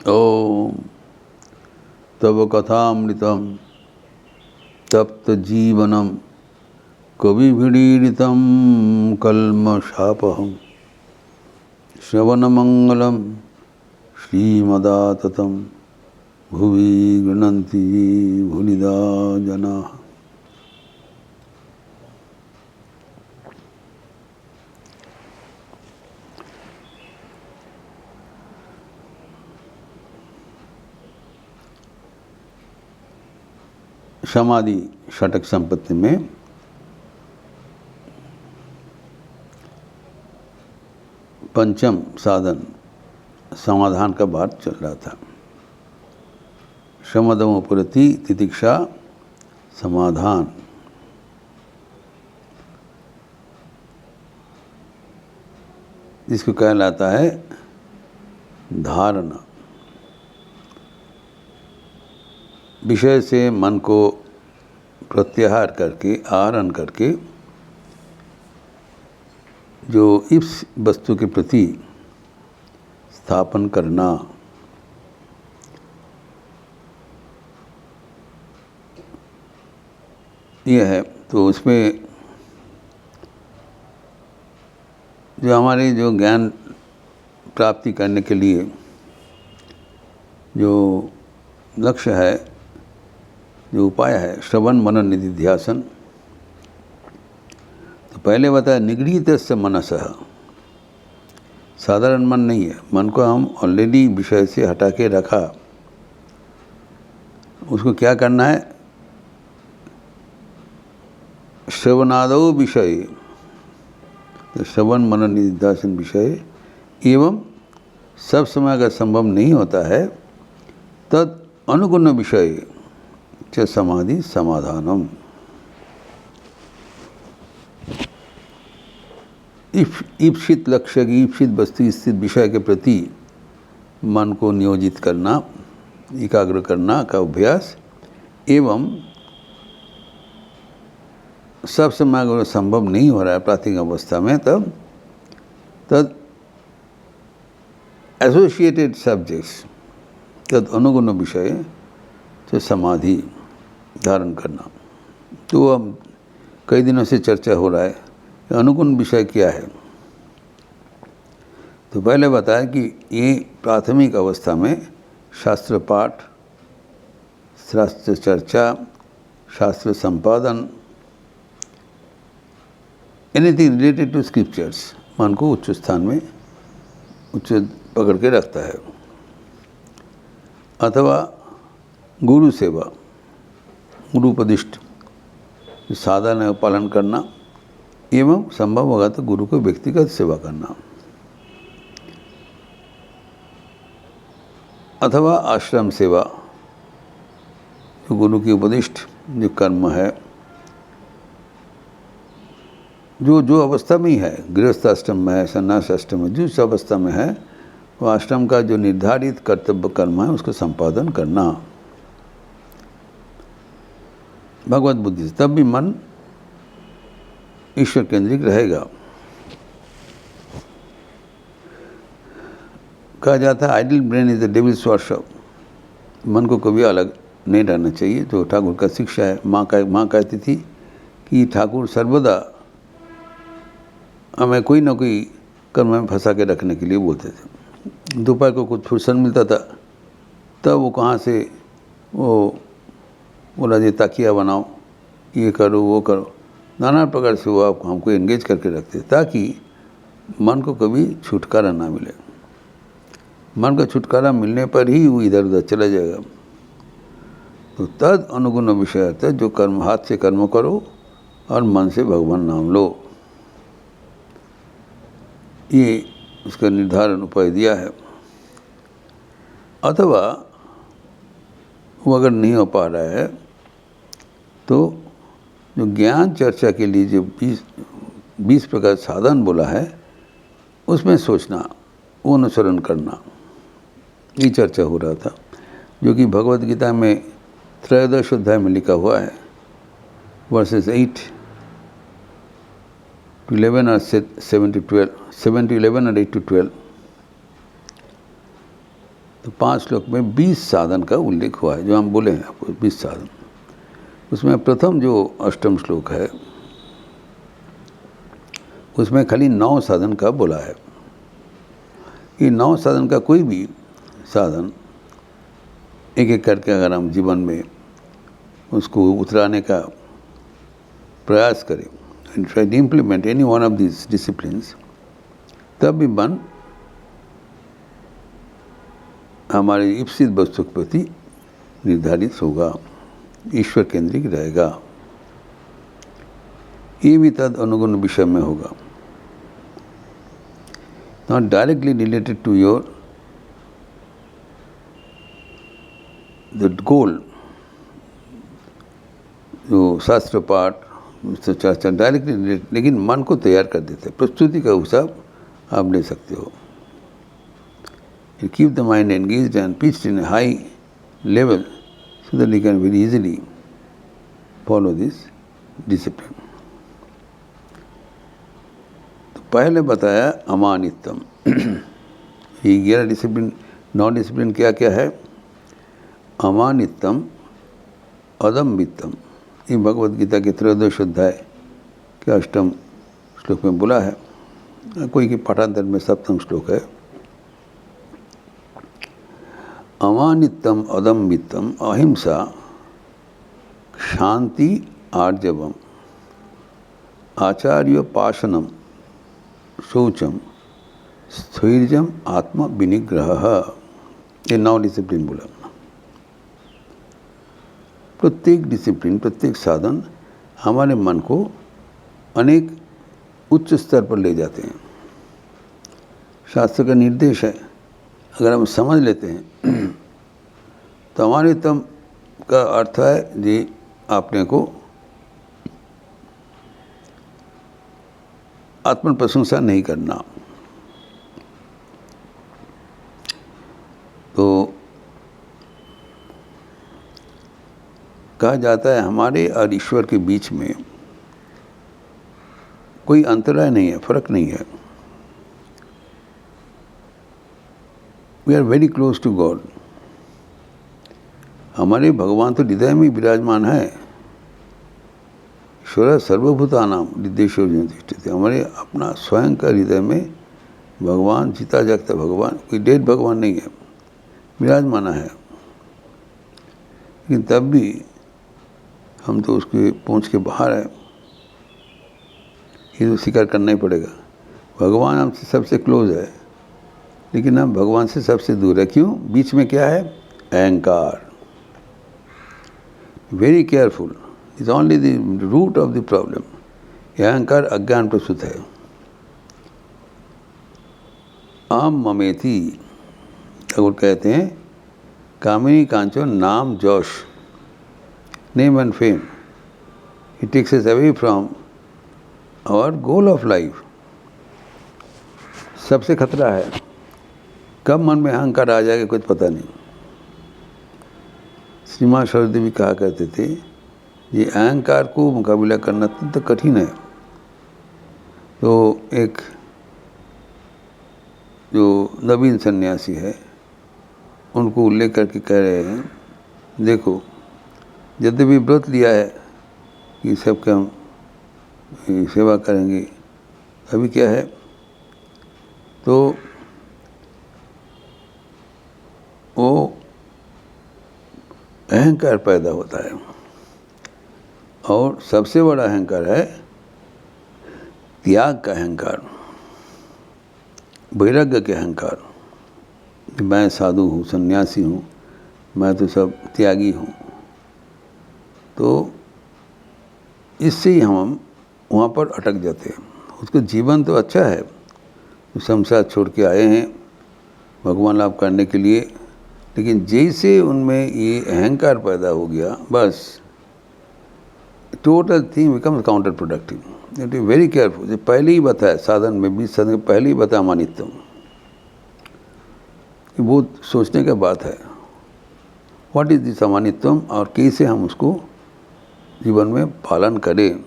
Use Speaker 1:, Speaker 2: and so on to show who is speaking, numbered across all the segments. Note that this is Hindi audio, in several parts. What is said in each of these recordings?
Speaker 1: ओम तव कथामृतम तप्त जीवनम कविभिडीडितं कल्मषापहं श्रवणमंगलम श्रीमदाततं भुवि गृह्णन्ति भूरिदा जनाः। समाधि षटक संपत्ति में पंचम साधन समाधान का बात चल रहा था। शमदमोपरति तितिक्षा समाधान। जिसको कहलाता है धारणा। विषय से मन को प्रत्याहार करके आहरण करके जो इस वस्तु के प्रति स्थापन करना, यह है। तो उसमें जो हमारे जो ज्ञान प्राप्ति करने के लिए जो लक्ष्य है, जो उपाय है, श्रवण मनन निधिध्यासन। तो पहले बताया निगृहीतस्य मनसः, साधारण मन नहीं है। मन को हम ऑलरेडी विषय से हटा के रखा, उसको क्या करना है? श्रवणादौ विषय, तो श्रवण मनन निधिध्यासन विषय एवं सब समय अगर संभव नहीं होता है तद अनुगुण विषय च समाधि समाधानम। ईप्सित लक्ष्य की, ईप्सित वस्तु स्थित विषय के प्रति मन को नियोजित करना, एकाग्र करना का अभ्यास एवं सब समय अगर संभव नहीं हो रहा है प्राथमिक अवस्था में, तद एसोसिएटेड सब्जेक्ट्स, तद अनुगुण विषय तो समाधि धारण करना। तो अब कई दिनों से चर्चा हो रहा है कि अनुगुण विषय क्या है। तो पहले बताया कि ये प्राथमिक अवस्था में शास्त्र पाठ, शास्त्र चर्चा, शास्त्र संपादन, एनीथिंग रिलेटेड टू स्क्रिप्चर्स मन को उच्च स्थान में उच्च पकड़ के रखता है। अथवा गुरु सेवा, गुरु उपदिष्ट साधन है पालन करना एवं संभव होगा तो गुरु को व्यक्तिगत सेवा करना। अथवा आश्रम सेवा, जो गुरु की उपदिष्ट जो कर्म है, जो अवस्था में ही है, गृहस्थाश्रम में है, सन्यासाश्रम में, जिस अवस्था में है वो आश्रम का जो निर्धारित कर्तव्य कर्म है उसको संपादन करना भगवत बुद्धि से, तब भी मन ईश्वर केंद्रित रहेगा। कहा जाता है idle brain is the devil's workshop. मन को कभी अलग नहीं रहना चाहिए। तो ठाकुर का शिक्षा है। माँ कहती थी कि ठाकुर सर्वदा हमें कोई ना कोई कर्म में फंसा के रखने के लिए बोलते थे। दोपहर को कुछ फुर्सत मिलता था तब वो कहाँ से वो बोला जी तकिया बनाओ, ये करो, वो करो, नाना प्रकार से वो आप हमको एंगेज करके रखते ताकि मन को कभी छुटकारा ना मिले। मन का छुटकारा मिलने पर ही वो इधर उधर चला जाएगा। तो तद अनुगुण विषय आता है, जो कर्म हाथ से कर्म करो और मन से भगवान नाम लो। ये उसका निर्धारण उपाय दिया है। अथवा वो अगर नहीं हो पा रहा है तो जो ज्ञान चर्चा के लिए जो 20 प्रकार साधन बोला है उसमें सोचना, वो अनुसरण करना, ये चर्चा हो रहा था, जो कि भगवद गीता में त्रयोदश अध्याय में लिखा हुआ है, वर्सेस 8 to 11 और 7 to 11 और 8 to 12। तो 5 श्लोक में 20 साधन का उल्लेख हुआ है, जो हम बोले हैं आपको 20 साधन। उसमें प्रथम जो अष्टम श्लोक है उसमें खाली 9 साधन का बोला है। ये 9 साधन का कोई भी साधन एक एक करके अगर हम जीवन में उसको उतराने का प्रयास करें, try to implement any one of this disciplines, तब भी मन हमारे इप्सित वस्तु के प्रति निर्धारित होगा, ईश्वर केंद्रित रहेगा। ये भी तद अनुगुण विषय में होगा, not directly related to your the goal. जो शास्त्र पाठ चर्चा डायरेक्टली रिलेटेड, लेकिन मन को तैयार कर देते हैं। प्रस्तुति का हिसाब आप ले सकते हो। You keep the mind engaged and pitched in a high level so that you can very easily follow this discipline. तो पहले बताया अमानित्यम। ये 11 डिसिप्लिन, 9 डिसिप्लिन क्या क्या है? अमानित्यम, अदम्बित्यम, ये भगवद गीता के 13वें अध्याय के 8वें श्लोक में बोला है। कोई के पाठांतर में 7वां श्लोक है। अमानित्यम, अदम्बित्यम, अहिंसा, शांति, आर्जवम, आचार्योपासनम, शौचम, स्थैर्यम, आत्म विनिग्रह, ये 9 डिसिप्लिन बोला। प्रत्येक डिसिप्लिन, प्रत्येक साधन हमारे मन को अनेक उच्च स्तर पर ले जाते हैं। शास्त्र का निर्देश है, अगर हम समझ लेते हैं तो अमानित्यम का अर्थ है जी आपने को आत्म प्रशंसा नहीं करना। तो कहा जाता है हमारे और ईश्वर के बीच में कोई अंतराय नहीं है, फर्क नहीं है। We are very close to God. हमारे भगवान तो हृदय में विराजमान है। ईश्वर सर्वभूतानां हृदयेषु तिष्ठति। हमारे अपना स्वयं का हृदय में भगवान, जीता जागता भगवान, कोई डेड भगवान नहीं है, विराजमान है। लेकिन तब भी हम तो उसके पहुँच के बाहर है, ये तो स्वीकार करना ही पड़ेगा। भगवान हमसे सबसे क्लोज है, लेकिन हम भगवान से सबसे दूर है। क्यों? बीच में क्या है? अहंकार। Very careful, is only the root of the problem. यह अहंकार अज्ञान प्रसूत है। आम ममेति, ठाकुर कहते हैं कामिनी कांचन नाम जोश, name and fame, it takes us away from our goal of life. सबसे खतरा है, कब मन में अहंकार आ जाएगा कुछ पता नहीं। श्रीमान सरस्वती भी कहा करते थे ये अहंकार को मुकाबला करना अत्यंत कठिन है। तो एक जो नवीन सन्यासी है उनको उल्लेख करके कह रहे हैं, देखो यद्यपि व्रत लिया है कि सबके हम सेवा करेंगे, अभी क्या है तो वो अहंकार पैदा होता है। और सबसे बड़ा अहंकार है त्याग का अहंकार, वैराग्य के अहंकार। मैं साधु हूँ, सन्यासी हूँ, मैं तो सब त्यागी हूँ। तो इससे ही हम वहाँ पर अटक जाते हैं। उसका जीवन तो अच्छा है, संसार छोड़ के आए हैं भगवान लाभ करने के लिए, लेकिन जैसे उनमें ये अहंकार पैदा हो गया, बस total thing becomes counter productive. It is very careful. पहले ही बताया साधन में, 20 साधन के पहले ही बताया अमानित्यम, वो सोचने का बात है व्हाट इज दिस अमानित्यम और कैसे हम उसको जीवन में पालन करें।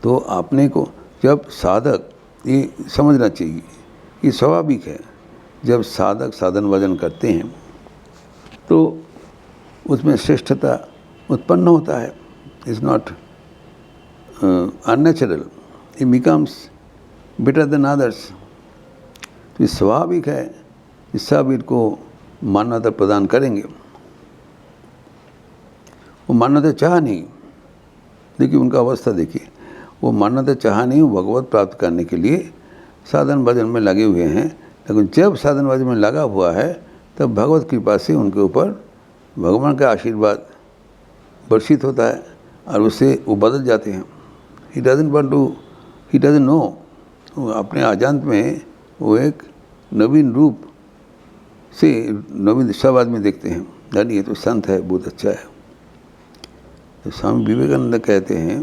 Speaker 1: तो आपने को जब साधक ये समझना चाहिए, ये स्वाभाविक है जब साधक साधन भजन करते हैं तो उसमें श्रेष्ठता उत्पन्न होता है. It's not unnatural, it becomes better than others. तो स्वाभाविक है कि सब इनको मान्यता प्रदान करेंगे. वो मान्यता चाह नहीं, देखिए उनका अवस्था देखिए, वो मान्यता चाह नहीं, वो भगवत प्राप्त करने के लिए साधन भजन में लगे हुए हैं. लेकिन जब साधन भजन में लगा हुआ है तब भगवत कृपा से उनके ऊपर भगवान का आशीर्वाद वर्षित होता है और उससे वो बदल जाते हैं. ही डजंट नो, अपने अजांत में वो एक नवीन रूप से नवीन सब आदमी देखते हैं, यानी ये तो संत है, बहुत अच्छा है. तो स्वामी विवेकानंद कहते हैं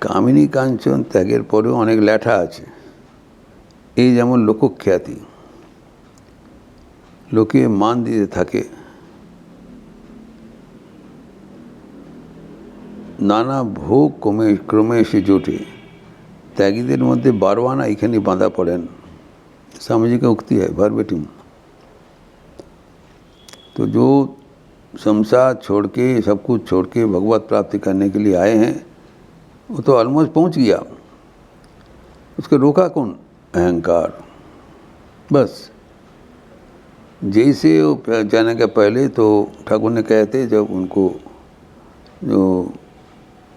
Speaker 1: কামিনী কাঞ্চন ত্যাগের পরেও অনেক লেঠা আছে, এই যেমন লোকখ্যাতি, লোকে মান দিতে থাকে, নানা ভোগ ক্রমে এসে জোটে, ত্যাগীদের মধ্যে 12 আনা এখানে বাঁধা পড়েন. स्वामी जी का उक्ति है वर्बेटिम. तो जो संसार छोड़ के, सब कुछ छोड़ के भगवत प्राप्ति करने के लिए आए हैं, वो तो ऑलमोस्ट पहुंच गया. उसको रोका कौन? अहंकार. बस जैसे वो जाने के पहले तो ठाकुर ने कहते, जब उनको जो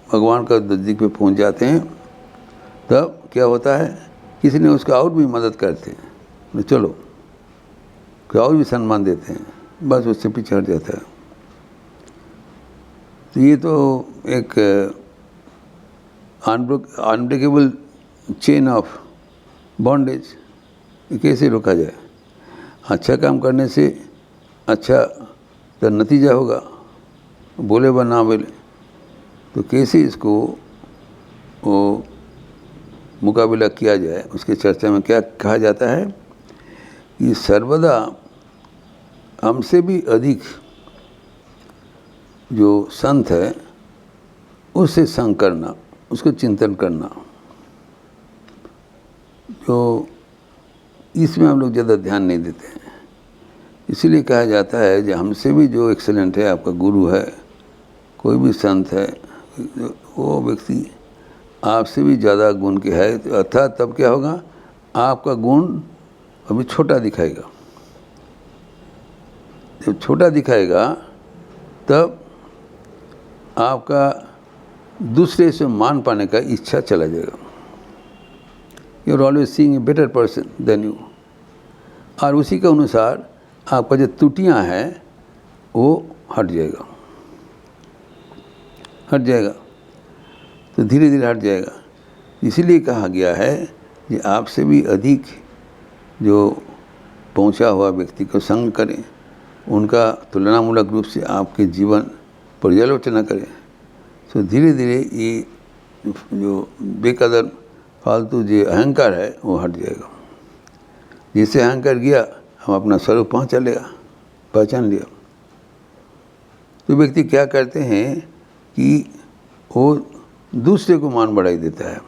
Speaker 1: भगवान का नज़दीक पे पहुंच जाते हैं तब क्या होता है, किसी ने उसका और भी मदद करते हैं, चलो क्या और भी सम्मान देते हैं, बस उससे पीछे हट जाता है. तो ये तो एक अनब्रेकेबल चेन ऑफ बॉन्डेज. कैसे रोका जाए? अच्छा काम करने से अच्छा तो नतीजा होगा, बोले व ना बोले. तो कैसे इसको वो मुकाबला किया जाए, उसके चर्चा में क्या कहा जाता है कि सर्वदा हमसे भी अधिक जो संत है उससे संग करना, उसको चिंतन करना. जो इसमें हम लोग ज़्यादा ध्यान नहीं देते हैं. इसीलिए कहा जाता है जो हमसे भी जो एक्सेलेंट है, आपका गुरु है, कोई भी संत है, वो व्यक्ति आपसे भी ज़्यादा गुण के है, अर्थात तब क्या होगा, आपका गुण अभी छोटा दिखाएगा. जब छोटा दिखाएगा तब आपका दूसरे से मान पाने का इच्छा चला जाएगा. You are always seeing a better person than you. और उसी के अनुसार आपका जो त्रुटियाँ हैं वो हट जाएगा, तो धीरे धीरे हट जाएगा. इसीलिए कहा गया है कि आपसे भी अधिक जो पहुंचा हुआ व्यक्ति को संग करें, उनका तुलनामूलक रूप से आपके जीवन पर्यालोचना करें. तो धीरे धीरे ये जो बेकदर फालतू जो अहंकार है वो हट जाएगा. जिससे अहंकार गया, हम अपना स्वरूप पहचान लिया. तो व्यक्ति क्या करते हैं कि वो दूसरे को मान बढ़ाई देता है.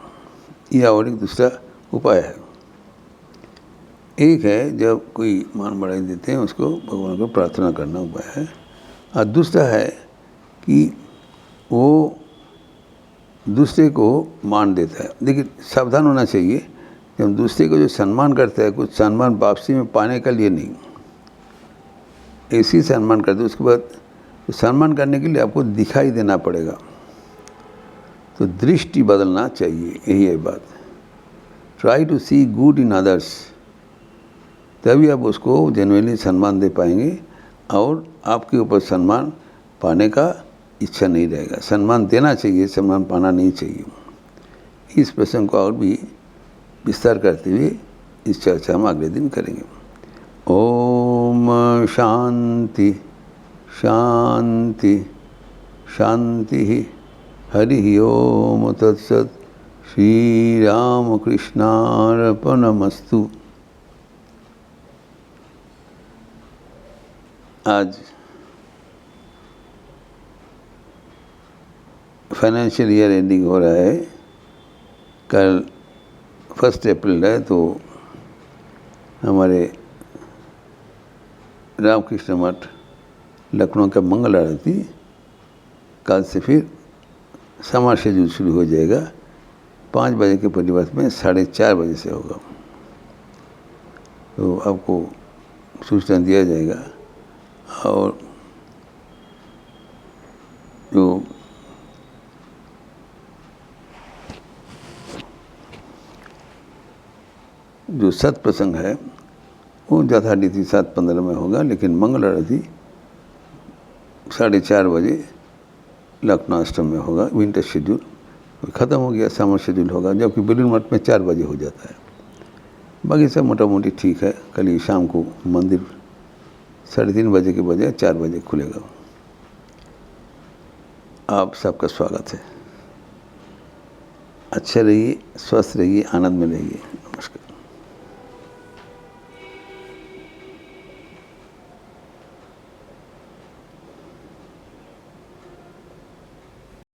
Speaker 1: यह और एक दूसरा उपाय है. एक है जब कोई मान बढ़ाई देते हैं उसको भगवान को प्रार्थना करना उपाय है, और दूसरा है कि वो दूसरे को मान देता है. देखिए सावधान होना चाहिए, जब दूसरे को जो सम्मान करता है, कुछ सम्मान वापसी में पाने के लिए नहीं, ऐसी सम्मान करते हैं. उसके बाद तो सम्मान करने के लिए आपको दिखाई देना पड़ेगा, तो दृष्टि बदलना चाहिए. यही है बात. Try to see good in others, तभी आप उसको जेन्युइनली सम्मान दे पाएंगे और आपके ऊपर सम्मान पाने का इच्छा नहीं रहेगा. सम्मान देना चाहिए, सम्मान पाना नहीं चाहिए. इस प्रसंग को और भी विस्तार करते हुए इस चर्चा हम अगले दिन करेंगे. ओम शांति शांति शांति. हरि ओम तत्सत. श्री राम कृष्णार्पणमस्तु. आज फाइनेंशियल ईयर एंडिंग हो रहा है. कल 1 अप्रैल है, तो हमारे रामकृष्ण मठ लखनऊ का मंगल आरती कल से फिर समाज शेड्यूल शुरू हो जाएगा। 5 बजे के परिवर्तन में 4:30 बजे से होगा। तो आपको सूचना दिया जाएगा। और जो सत्प्रसंग है वो यथारीति 7:15 में होगा, लेकिन मंगल आरती 4:30 बजे लखनऊ आश्रम में होगा। विंटर शेड्यूल ख़त्म हो गया, समर शेड्यूल होगा, जबकि बेलूर मठ में 4 बजे हो जाता है। बाकी सब मोटा मोटी ठीक है। कल ही शाम को मंदिर 3:30 बजे के बजाय 4 बजे खुलेगा। आप सबका स्वागत है। अच्छे रहिए, स्वस्थ रहिए, आनंद में रहिए।